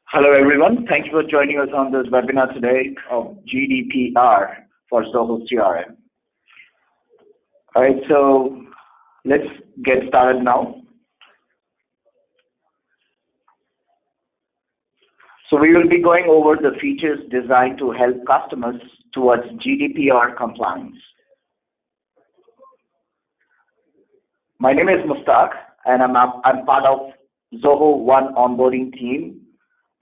Hello everyone, thank you for joining us on this webinar today of GDPR for Zoho CRM. Alright, so let's get started now. So we will be going over the features designed to help customers towards GDPR compliance. My name is Mustaq and I'm part of Zoho One onboarding team.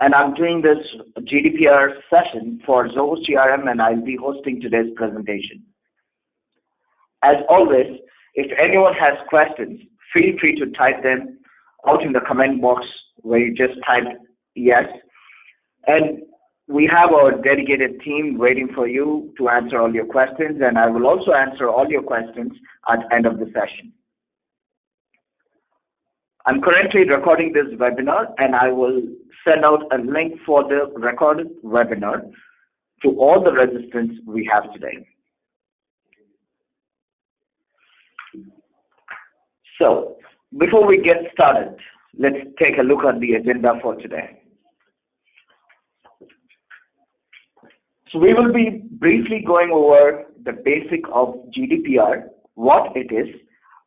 And I'm doing this GDPR session for Zoho CRM, and I'll be hosting today's presentation. As always, if anyone has questions, feel free to type them out in the comment box where you just type yes. And we have our dedicated team waiting for you to answer all your questions, and I will also answer all your questions at the end of the session. I'm currently recording this webinar, and I will send out a link for the recorded webinar to all the registrants we have today. So, before we get started, let's take a look at the agenda for today. So we will be briefly going over the basic of GDPR, what it is,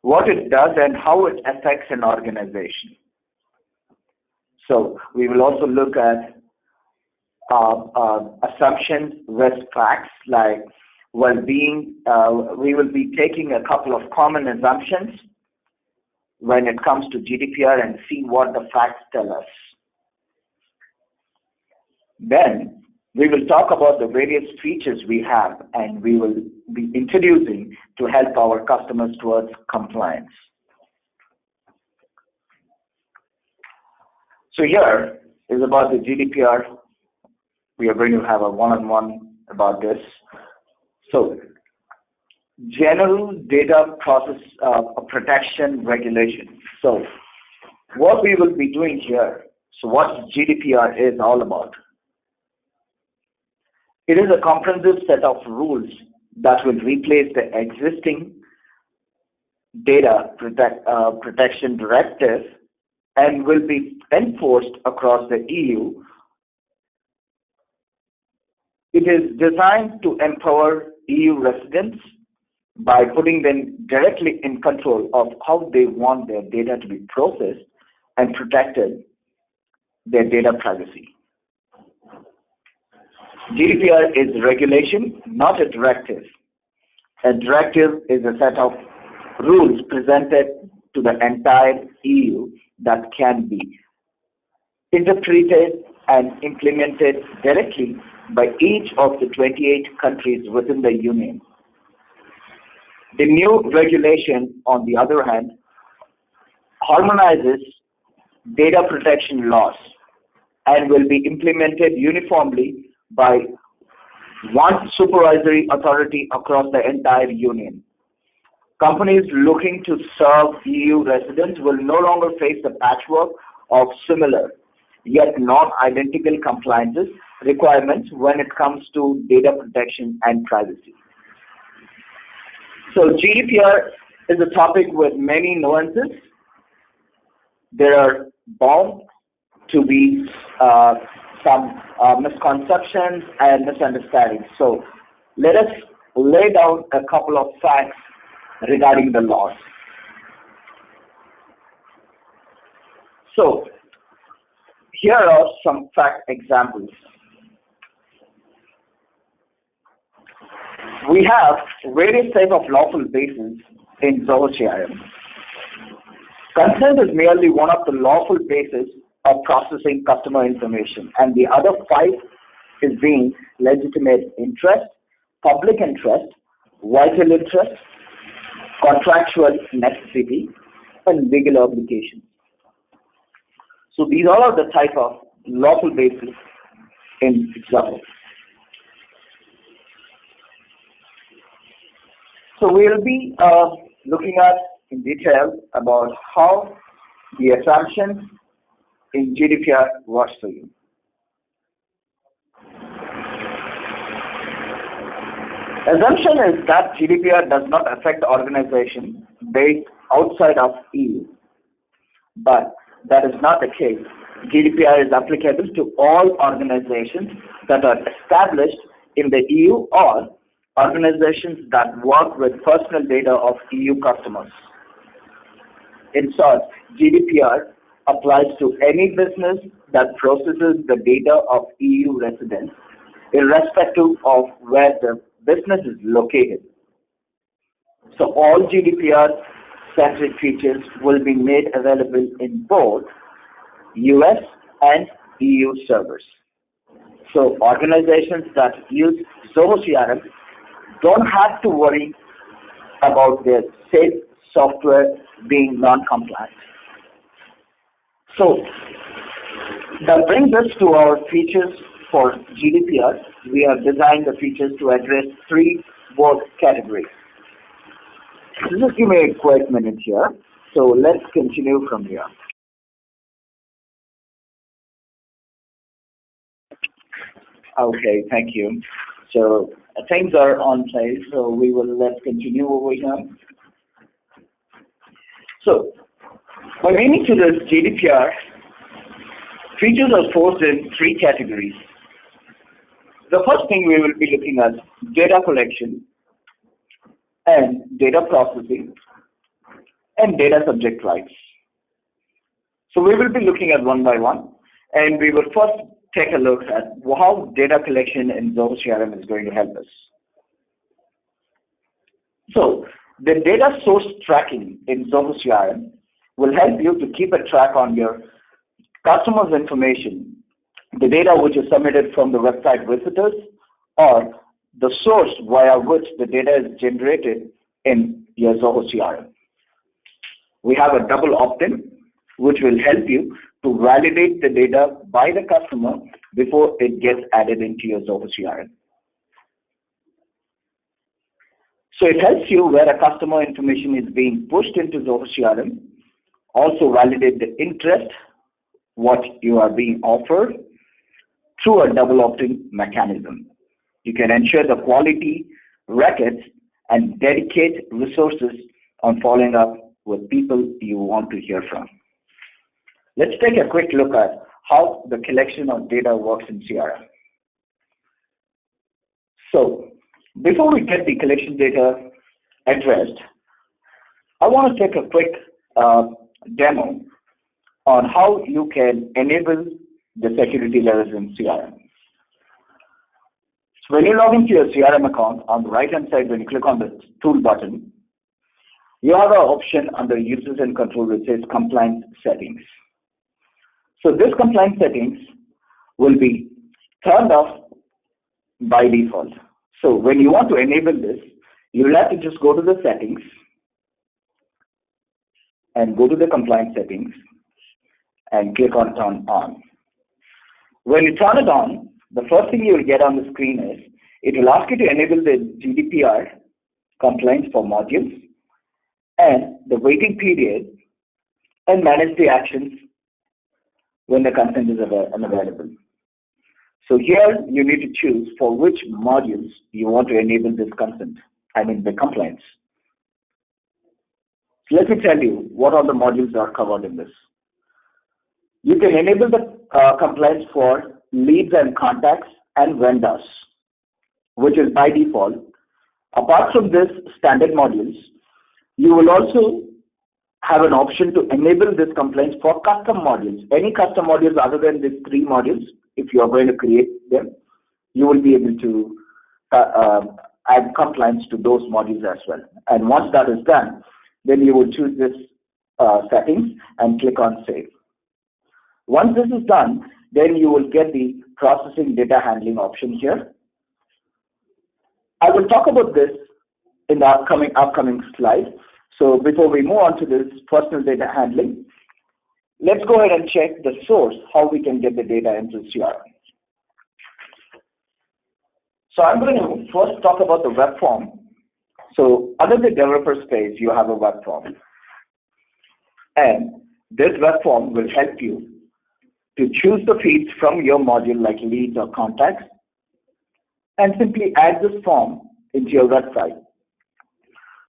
what it does, and how it affects an organization. So we will also look at assumptions, risk facts like well-being. We will be taking a couple of common assumptions when it comes to GDPR and see what the facts tell us. Then we will talk about the various features we have and we will be introducing to help our customers towards compliance. So here is about the GDPR. We are going to have a one-on-one about this. So General Data Process Protection Regulation. So what we will be doing here, so what GDPR is all about. It is a comprehensive set of rules that will replace the existing Data Protection Directive and will be enforced across the EU. It is designed to empower EU residents by putting them directly in control of how they want their data to be processed and protected their data privacy. GDPR is regulation, not a directive. A directive is a set of rules presented to the entire EU that can be interpreted and implemented directly by each of the 28 countries within the Union. The new regulation, on the other hand, harmonizes data protection laws and will be implemented uniformly by one supervisory authority across the entire Union. Companies looking to serve EU residents will no longer face the patchwork of similar yet non-identical compliances requirements when it comes to data protection and privacy. So GDPR is a topic with many nuances. There are bound to be some misconceptions and misunderstandings. So let us lay down a couple of facts regarding the laws. So here are some fact examples. We have various types of lawful bases in Zoho CRM. Consent is merely one of the lawful bases of processing customer information, and the other 5 is being legitimate interest, public interest, vital interest, contractual necessity, and legal obligation. So these all are the type of lawful bases in Zoho. So we'll be looking at in detail about how the assumptions in GDPR works for you. Assumption is that GDPR does not affect organizations based outside of EU, but that is not the case GDPR is applicable to all organizations that are established in the EU or organizations that work with personal data of EU customers. In short, GDPR applies to any business that processes the data of EU residents, irrespective of where the business is located. So all GDPR-centric features will be made available in both US and EU servers. So organizations that use Zoho CRM don't have to worry about their safe software being non-compliant. So that brings us to our features for GDPR. We have designed the features to address three work categories. Just give me a quick minute here. So let's continue from here. Okay, thank you. So things are on place, so let's continue over here. So by meaning to this GDPR, features are posed in three categories. The first thing we will be looking at data collection and data processing and data subject rights. So we will be looking at one by one, and we will first take a look at how data collection in Zoho CRM is going to help us. So the data source tracking in Zoho CRM will help you to keep a track on your customers' information, the data which is submitted from the website visitors, or the source via which the data is generated in your Zoho CRM. We have a double opt-in, which will help you to validate the data by the customer before it gets added into your Zoho CRM. So it helps you where a customer information is being pushed into Zoho CRM, also validate the interest, what you are being offered, through a double opt-in mechanism. You can ensure the quality records and dedicate resources on following up with people you want to hear from. Let's take a quick look at how the collection of data works in CRM. So before we get the collection data addressed, I want to take a quick demo on how you can enable the security levels in CRM. So when you log into your CRM account, on the right hand side, when you click on the tool button, you have an option under users and control which says compliance settings. So this compliance settings will be turned off by default. So when you want to enable this, you will have to just go to the settings and go to the compliance settings and click on turn on. When you turn it on, the first thing you will get on the screen is it will ask you to enable the GDPR compliance for modules and the waiting period and manage the actions when the consent is unavailable. So here you need to choose for which modules you want to enable this consent, the compliance. So let me tell you what all the modules are covered in this. You can enable the compliance for leads and contacts and vendors, which is by default. Apart from this standard modules, you will also have an option to enable this compliance for custom modules. Any custom modules other than these three modules, if you are going to create them, you will be able to add compliance to those modules as well. And once that is done, then you will choose this settings and click on save. Once this is done, then you will get the processing data handling option here. I will talk about this in the upcoming slide. So before we move on to this personal data handling, let's go ahead and check the source, how we can get the data into CRM. So I'm going to first talk about the web form. So under the developer space, you have a web form. And this web form will help you to choose the feeds from your module like leads or contacts and simply add this form into your website.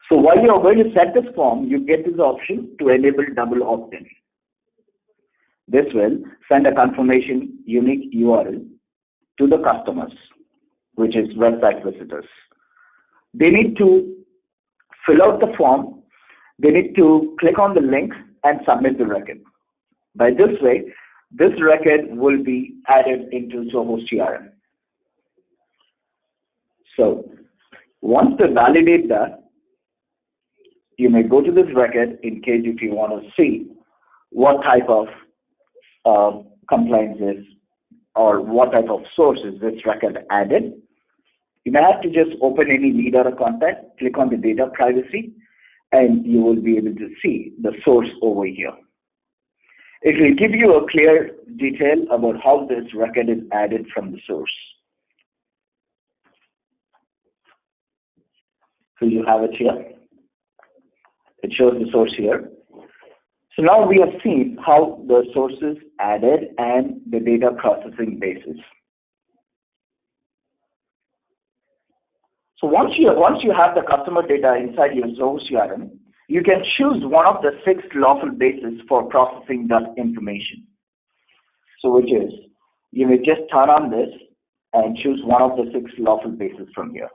So while you are going to set this form, you get this option to enable double opt-in. This will send a confirmation unique URL to the customers, which is website visitors. They need to fill out the form. They need to click on the link and submit the record. By this way, this record will be added into Zoho CRM. So once they validate that, you may go to this record in case if you want to see what type of compliance is or what type of sources this record added. You may have to just open any lead or a contact, click on the data privacy, and you will be able to see the source over here. It will give you a clear detail about how this record is added from the source. So you have it here. It shows the source here. So now we have seen how the sources added and the data processing basis. So once you have the customer data inside your Zoho CRM, you can choose one of the 6 lawful bases for processing that information. So which is, you may just turn on this and choose one of the 6 lawful bases from here.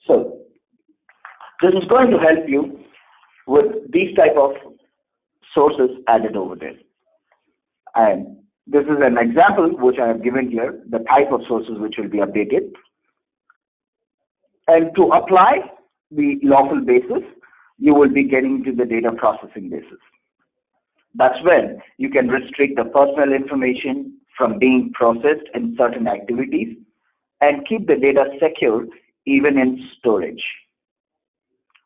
So this is going to help you with these type of sources added over there. And this is an example which I have given here, the type of sources which will be updated. And to apply the lawful basis, you will be getting to the data processing basis. That's when you can restrict the personal information from being processed in certain activities and keep the data secure even in storage.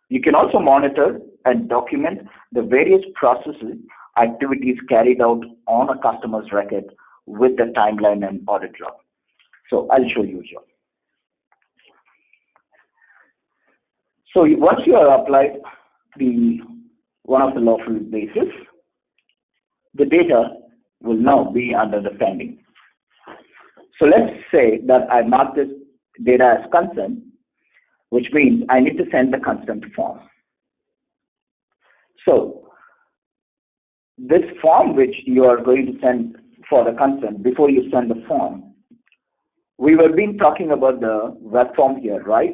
You can also monitor and document the various processes, activities carried out on a customer's record with the timeline and audit log. So I'll show you here. So once you have applied one of the lawful bases, the data will now be under the pending. So let's say that I mark this data as consent, which means I need to send the consent form. So this form which you are going to send for the consent, before you send the form, we were been talking about the web form here, right?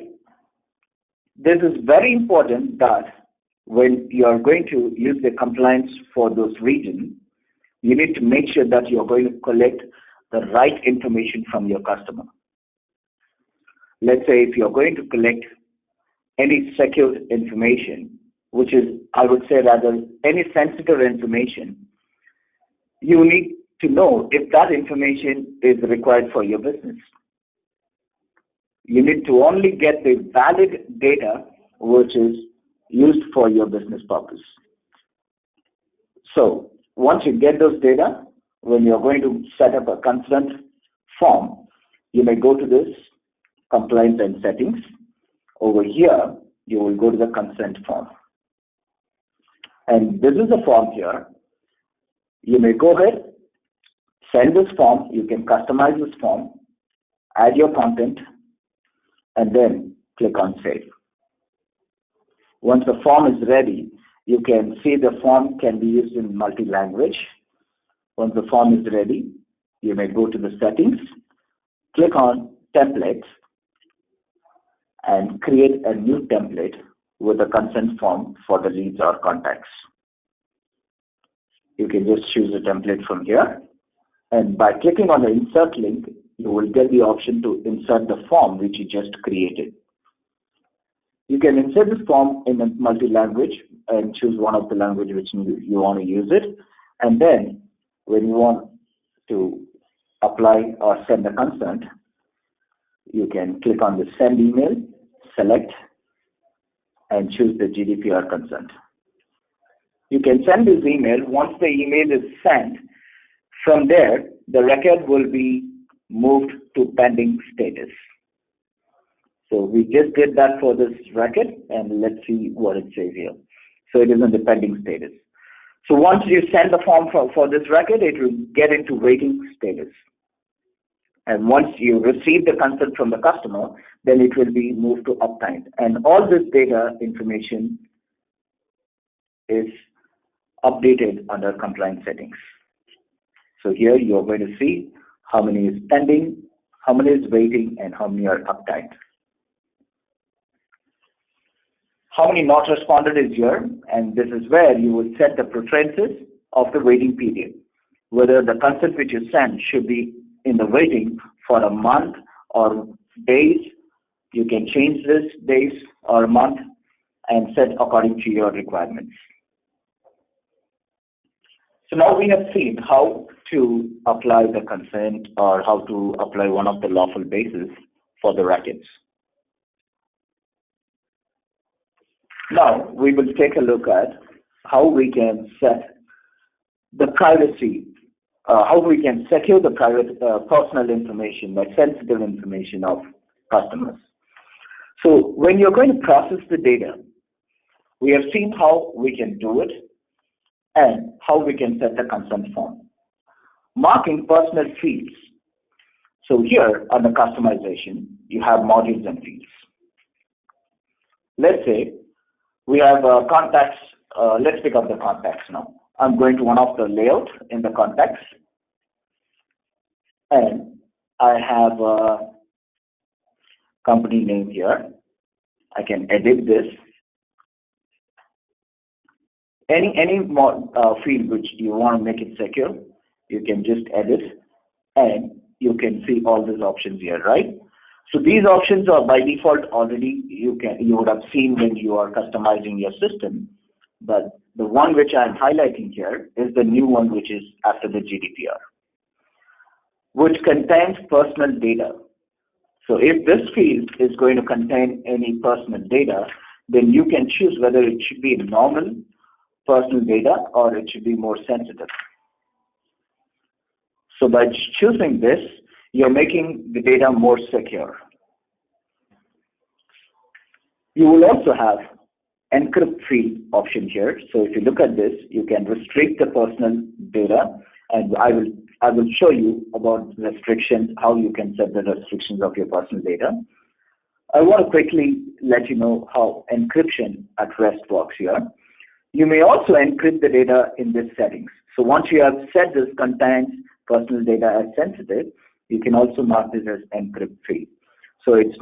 This is very important that when you are going to use the compliance for those regions, you need to make sure that you are going to collect the right information from your customer. Let's say if you are going to collect any secured information, which is, I would say rather, any sensitive information, you need to know if that information is required for your business. You need to only get the valid data which is used for your business purpose. So once you get those data, when you're going to set up a consent form, you may go to this compliance and settings. Over here, you will go to the consent form. And this is the form here. You may go ahead, send this form. You can customize this form, add your content, and then click on save. Once the form is ready, you can see the form can be used in multi-language. Once the form is ready, you may go to the settings, click on templates, and create a new template with a consent form for the leads or contacts. You can just choose a template from here, and by clicking on the insert link, you will get the option to insert the form which you just created. You can insert this form in a multi-language and choose one of the language which you want to use it. And then when you want to apply or send a consent, you can click on the send email, select, and choose the GDPR consent. You can send this email. Once the email is sent, from there, the record will be moved to pending status. So we just did that for this record, and let's see what it says here. So it is in the pending status. So once you send the form for this record, it will get into waiting status. And once you receive the consent from the customer, then it will be moved to uptime. And all this data information is updated under compliance settings. So here you're going to see how many is pending, how many is waiting, and how many are uptime. How many not responded is here, and this is where you will set the preferences of the waiting period. Whether the consent which you send should be in the waiting for a month or days. You can change this days or a month and set according to your requirements. So now we have seen how to apply the consent or how to apply one of the lawful bases for the records. Now we will take a look at how we can set the privacy, how we can secure the private personal information, like sensitive information of customers. So when you're going to process the data, we have seen how we can do it and how we can set the consent form. Marking personal fields. So here on the customization, you have modules and fields. Let's say we have contacts. Let's pick up the contacts now. I'm going to one of the layouts in the contacts, and I have a company name here. I can edit this. Any more field which you want to make it secure, you can just edit, and you can see all these options here, right? So these options are by default already you would have seen when you are customizing your system, but the one which I'm highlighting here is the new one, which is after the GDPR, which contains personal data. So if this field is going to contain any personal data, then you can choose whether it should be normal personal data or it should be more sensitive. So by choosing this, you're making the data more secure. You will also have encrypt field option here. So if you look at this, you can restrict the personal data, and I will show you about restrictions, how you can set the restrictions of your personal data. I want to quickly let you know how encryption at rest works here. You may also encrypt the data in this settings. So once you have set this contains personal data as sensitive, you can also mark this as encrypt field. So it's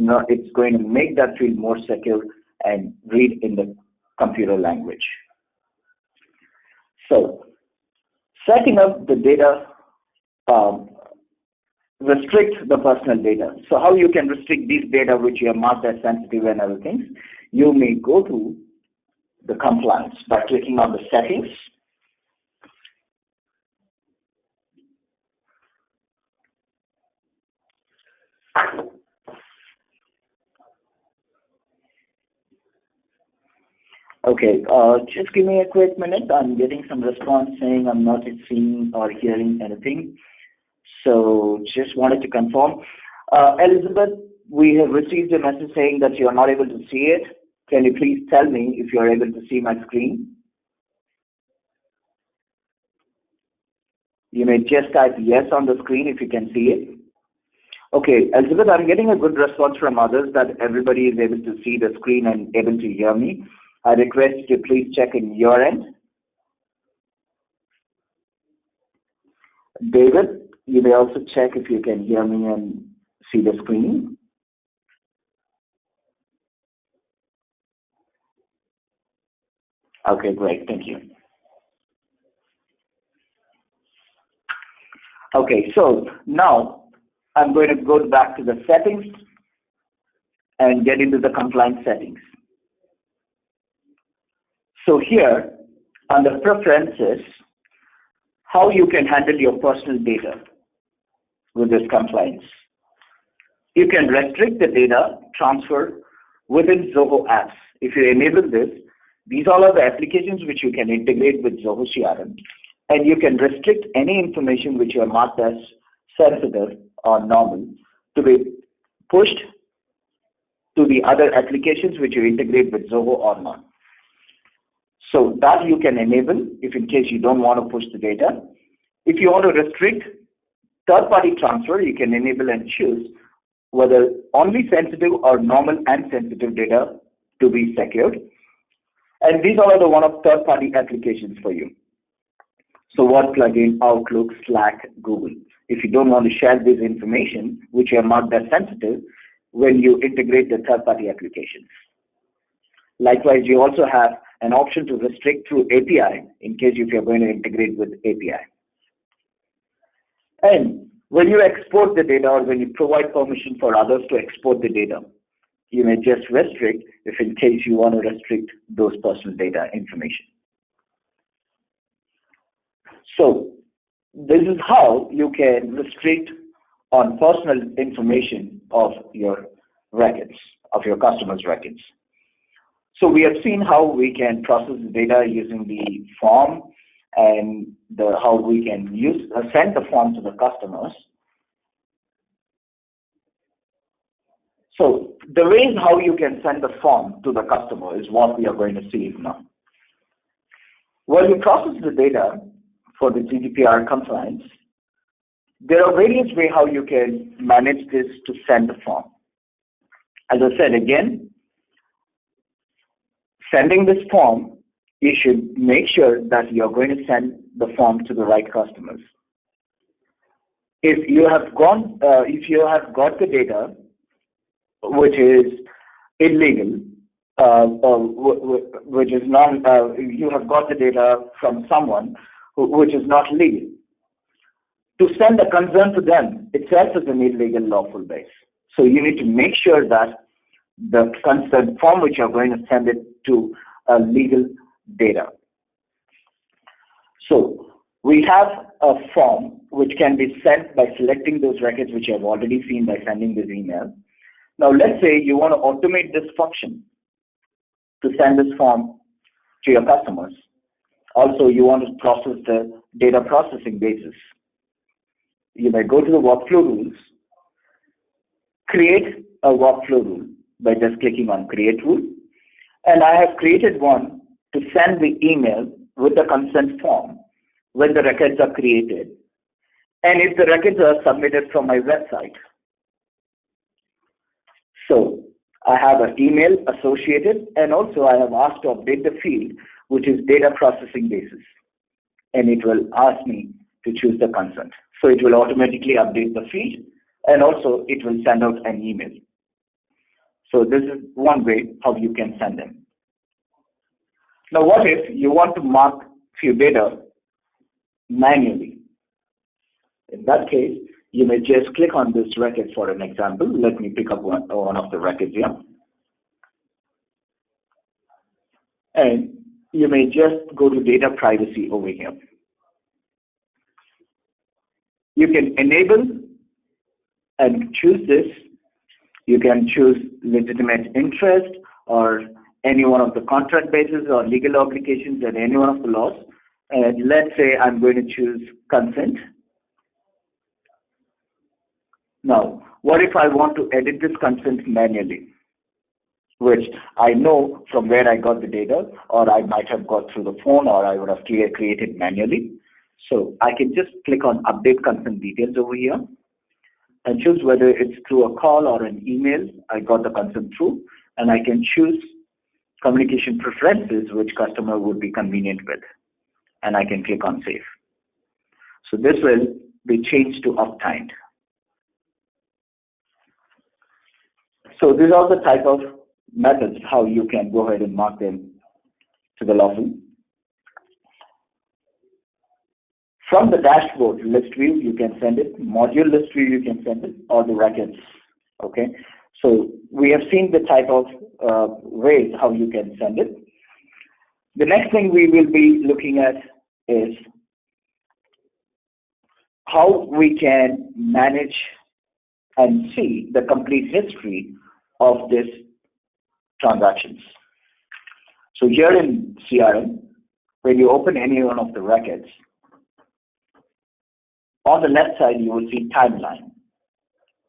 going to make that field more secure and read in the computer language. So setting up the data, restrict the personal data. So how you can restrict these data which you have marked as sensitive and other things? You may go to the compliance by clicking on the settings. Okay, just give me a quick minute. I'm getting some response saying I'm not seeing or hearing anything. So just wanted to confirm. Elizabeth, we have received a message saying that you are not able to see it. Can you please tell me if you are able to see my screen? You may just type yes on the screen if you can see it. Okay, Elizabeth, I'm getting a good response from others that everybody is able to see the screen and able to hear me. I request you to please check in your end. David, you may also check if you can hear me and see the screen. Okay, great, thank you. Okay, so now I'm going to go back to the settings and get into the compliance settings. So here, under preferences, how you can handle your personal data with this compliance. You can restrict the data transfer within Zoho apps. If you enable this, these all are the applications which you can integrate with Zoho CRM, and you can restrict any information which you are marked as sensitive or normal to be pushed to the other applications which you integrate with Zoho or not. So that you can enable if in case you don't want to push the data. If you want to restrict third-party transfer, you can enable and choose whether only sensitive or normal and sensitive data to be secured. And these are the one of third-party applications for you. So what plugin? Outlook, Slack, Google. If you don't want to share this information, which are marked as sensitive, when you integrate the third-party applications. Likewise, you also have an option to restrict through API in case if you're going to integrate with API. And when you export the data or when you provide permission for others to export the data, you may just restrict if in case you want to restrict those personal data information. So this is how you can restrict on personal information of your records, of your customers' records. So we have seen how we can process the data using the form and how we can send the form to the customers. So the ways how you can send the form to the customer is what we are going to see now. When you process the data for the GDPR compliance, there are various ways how you can manage this to send the form. As I said again, sending this form, you should make sure that you're going to send the form to the right customers. If you have got the data which is illegal, which is not, you have got the data from someone which is not legal, to send a concern to them itself is an illegal lawful base. So you need to make sure that the consent form which you're going to send it to legal data. So we have a form which can be sent by selecting those records which you have already seen by sending this email. Now let's say you want to automate this function to send this form to your customers. Also, you want to process the data processing basis. You may go to the workflow rules, create a workflow rule by just clicking on create rule. And I have created one to send the email with the consent form when the records are created and if the records are submitted from my website. So I have an email associated, and also I have asked to update the field which is data processing basis, and it will ask me to choose the consent. So it will automatically update the field, and also it will send out an email. So this is one way how you can send them. Now what if you want to mark few data manually? In that case, you may just click on this record for an example. Let me pick up one of the records here. And you may just go to data privacy over here. You can enable and choose this. You can choose legitimate interest or any one of the contract basis or legal obligations and any one of the laws. And let's say I'm going to choose consent. Now, what if I want to edit this consent manually, which I know from where I got the data, or I might have got through the phone, or I would have created manually. So I can just click on update consent details over here and choose whether it's through a call or an email I got the consent through, and I can choose communication preferences which customer would be convenient with, and I can click on save. So this will be changed to uptime. So these are the type of methods how you can go ahead and mark them to the lawful. From the dashboard list view, you can send it. Module list view, you can send it, or the records. Okay. So we have seen the type of ways how you can send it. The next thing we will be looking at is how we can manage and see the complete history of this transactions. So here in CRM, when you open any one of the records, on the left side you will see timeline.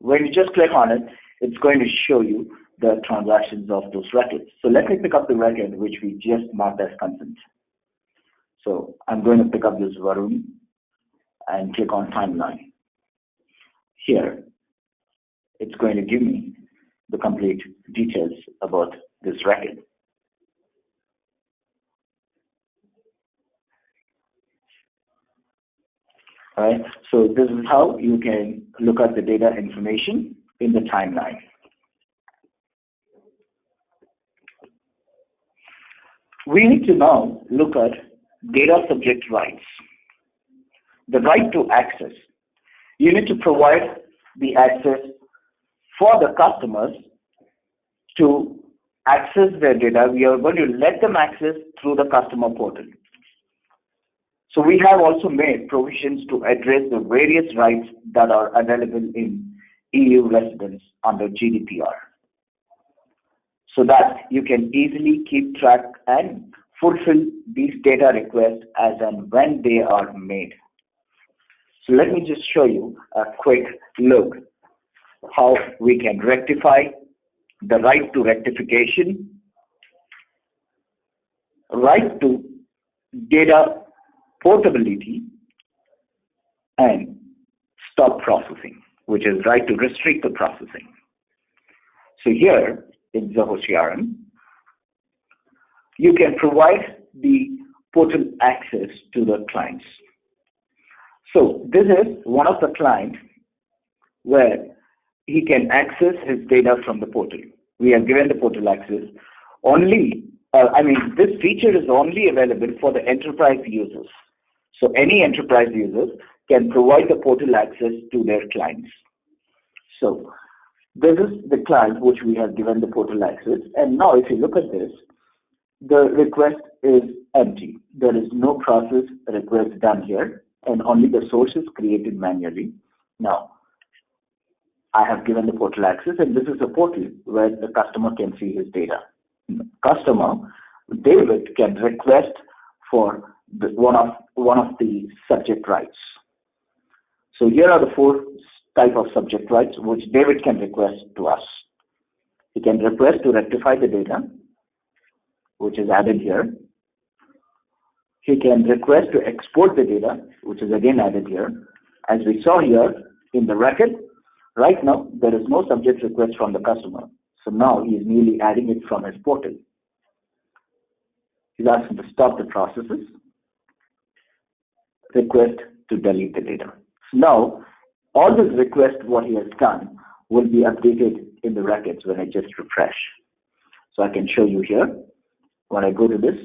When you just click on it, it's going to show you the transactions of those records. So let me pick up the record which we just marked as consent. So I'm going to pick up this Varun and click on timeline. Here, it's going to give me the complete details about this record. Right? So this is how you can look at the data information in the timeline. We need to now look at data subject rights. The right to access. You need to provide the access for the customers to access their data. We are going to let them access through the customer portal. So we have also made provisions to address the various rights that are available in EU residents under GDPR, so that you can easily keep track and fulfill these data requests as and when they are made. So let me just show you a quick look how we can rectify the right to rectification, right to data portability, and stop processing, which is right to restrict the processing. So here in Zoho CRM, you can provide the portal access to the clients. So this is one of the clients where he can access his data from the portal. We have given the portal access only, this feature is only available for the enterprise users. So any enterprise users can provide the portal access to their clients. So this is the client which we have given the portal access. And now if you look at this, the request is empty. There is no process request done here, and only the source is created manually. Now, I have given the portal access, and this is a portal where the customer can see his data. Customer, David, can request for one of the subject rights. So here are the 4 types of subject rights which David can request to us. He can request to rectify the data, which is added here. He can request to export the data, which is again added here. As we saw here in the record, right now there is no subject request from the customer. So now he is merely adding it from his portal. He's asking to stop the processes, request to delete the data. So now all this request, what he has done, will be updated in the records when I just refresh. So I can show you here. When I go to this,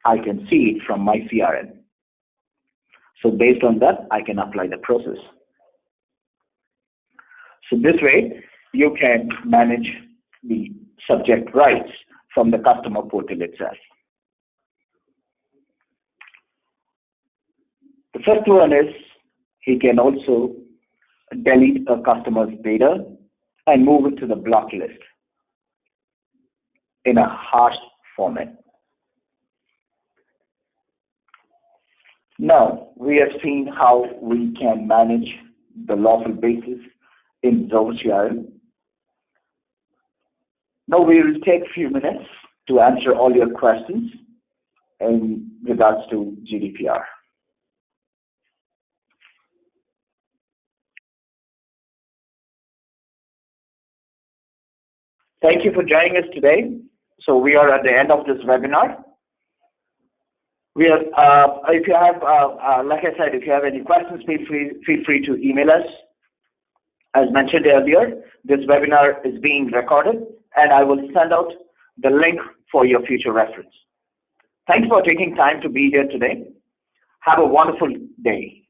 I can see it from my CRM. So based on that, I can apply the process. So this way, you can manage the subject rights from the customer portal itself. The first one is he can also delete a customer's data and move it to the block list in a hash format. Now, we have seen how we can manage the lawful basis in Zoho CRM. Now we will take a few minutes to answer all your questions in regards to GDPR. Thank you for joining us today. So we are at the end of this webinar. We are, if you have, like I said, if you have any questions, feel free to email us. As mentioned earlier, this webinar is being recorded, and I will send out the link for your future reference. Thanks for taking time to be here today. Have a wonderful day.